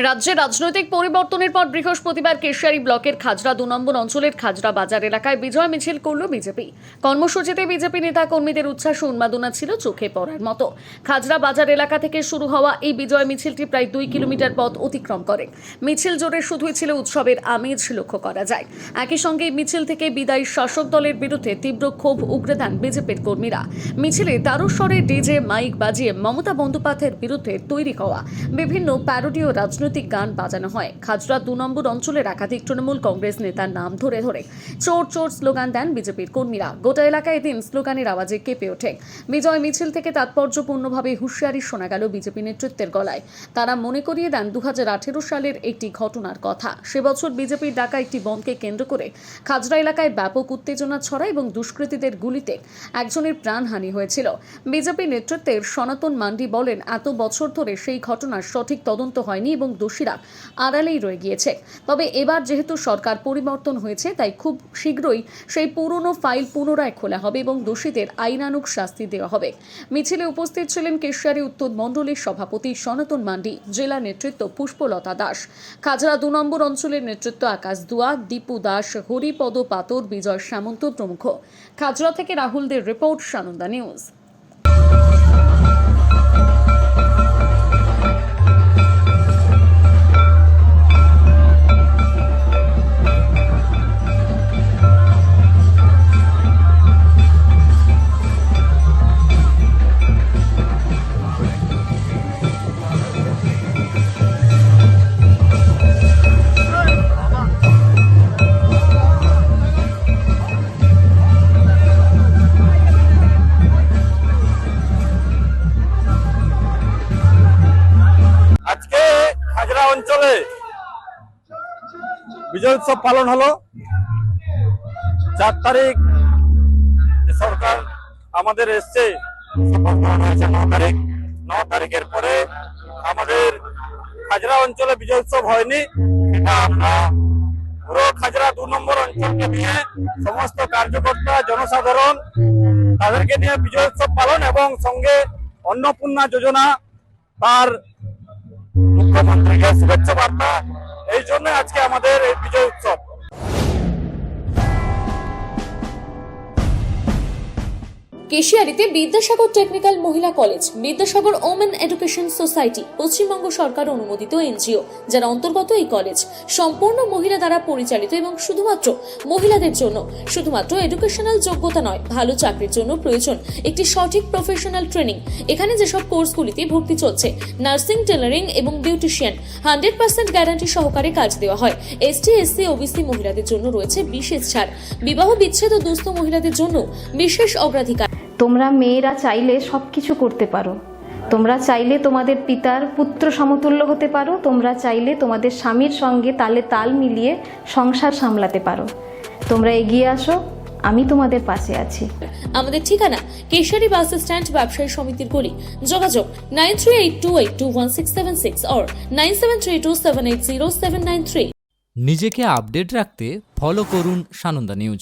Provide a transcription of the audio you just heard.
রাজ্যে রাজনৈতিক পরিবর্তনের পর বৃহস্পতিবার কেশিয়ারি ব্লকের খাজরা 2 নম্বর অঞ্চলের খাজরা বাজার এলাকায় বিজয় মিছিল করল বিজেপি। কর্মসূচিতে বিজেপি নেতা কর্মীদের উচ্ছ্বাস ও উন্মাদনা ছিল চোখে পড়ার মতো। খাজরা বাজার এলাকা থেকে শুরু হওয়া এই বিজয় মিছিলটি প্রায় 2 কিলোমিটার পথ অতিক্রম করে। মিছিল জোরে শুধুই ছিল উৎসবের আমেজ লক্ষ্য করা যায়। একই সঙ্গে এই মিছিল থেকে বিদায়ী শাসক দলের বিরুদ্ধে তীব্র ক্ষোভ উগরে দেন বিজেপির কর্মীরা। মিছিলে তারস্বরে ডিজে মাইক বাজিয়ে মমতা বন্দ্যোপাধ্যায়ের বিরুদ্ধে তৈরি হওয়া বিভিন্ন প্যারোডি ও রাজনৈতিক গান বাজানো হয়। খাজরা 2 নম্বর অঞ্চলের একাধিক তৃণমূল কংগ্রেস নেতার নাম ধরে ধরে চোর চোর স্লোগান দেন বিজেপির কর্মীরা। গোটা এলাকায় এদিন স্লোগানের আওয়াজে কেঁপে ওঠে। বিজয় মিছিল থেকে তাৎপর্যপূর্ণভাবে হুঁশিয়ারি শোনা গেল বিজেপি নেতৃত্বের গলায়। তারা মনে করিয়ে দেন 2018 সালের একটি ঘটনার কথা। সে বছর বিজেপির ডাকা একটি বনকে কেন্দ্র করে খাজরা এলাকায় ব্যাপক উত্তেজনা ছড়ায় এবং দুষ্কৃতীদের গুলিতে একজনের প্রাণহানি হয়েছিল। বিজেপি নেতৃত্বের সনাতন মান্ডি বলেন, এত বছর ধরে সেই ঘটনার সঠিক তদন্ত হয়নি এবং দোষীরা আড়ালেই রয়ে গিয়েছে। তবে এবার যেহেতু সরকার পরিবর্তন হয়েছে, তাই খুব শীঘ্রই সেই পুরনো ফাইল পুনরায় খোলা হবে এবং দোষীদের আইনানুগ শাস্তি দেওয়া হবে। মিছিলে উপস্থিত ছিলেন কেশিয়ারি উত্তর মণ্ডলের সভাপতি সনাতন মান্ডি, জেলা নেতৃত্ব পুষ্পলতা দাস, খাজরা 2 নম্বর অঞ্চলের নেতৃত্ব আকাশ দুয়া, দীপু দাস, হরিপদ পাতর, বিজয় সামন্ত প্রমুখ। খাজরা থেকে রাহুলদের রিপোর্ট, সানন্দা নিউজ। আজকে খাজরা অঞ্চলে বিজয় উৎসব পালন হলো। 4 তারিখ সরকার আমাদের এসছে, 9 তারিখের পরে আমাদের খাজরা অঞ্চলে বিজয় উৎসব হয়নি। এটা আমরা পুরো খাজরা 2 নম্বর অঞ্চলকে নিয়ে সমস্ত কার্যকর্তা, জনসাধারণ তাদেরকে নিয়ে বিজয় উৎসব পালন এবং সঙ্গে অন্নপূর্ণা যোজনা, তার মুখ্যমন্ত্রীকে শুভেচ্ছা বার্তা, এই জন্য আজকে আমাদের এই বিজয় উৎসব। কেশিয়ারিতে বিদ্যাসাগর টেকনিক্যাল মহিলা college, Vidyasagar women education society Paschimbanga সরকার অনুমোদিত এনজিও, যার অন্তর্গত এই কলেজ সম্পূর্ণ মহিলা দ্বারা পরিচালিত এবং শুধুমাত্র মহিলাদের জন্য। শুধুমাত্র এডুকেশনাল যোগ্যতা নয়, ভালো চাকরির জন্য প্রয়োজন একটি সঠিক প্রফেশনাল ট্রেনিং। এখানে যেসব কোর্সগুলিতে ভর্তি চলছে, নার্সিং, টেলারিং এবং বিউটিশিয়ান, 100% গ্যারান্টি সহকারে কাজ দেওয়া হয়। এসটি, এসসি, ওবিসি মহিলাদের জন্য রয়েছে বিশেষ ছাড়। বিবাহ বিচ্ছেদ ও দুস্থ মহিলাদের জন্য বিশেষ অগ্রাধিকার। তোমরা মেয়েরা চাইলে সবকিছু করতে পারো। তোমরা চাইলে তোমাদের পিতার পুত্র সমতুল্য হতে পারো। তোমরা চাইলে তোমাদের স্বামীর সঙ্গে তালে তাল মিলিয়ে সংসার সামলাতে পারো। তোমরা এগিয়ে আসো, আমি তোমাদের পাশে আছি। আমাদের ঠিকানা কেশিয়ারি বাস স্ট্যান্ড, ব্যবসায়ী সমিতির গলি। যোগাযোগ 9382821676 or 9732780793। নিজেকে আপডেট রাখতে ফলো করুন সানন্দা নিউজ।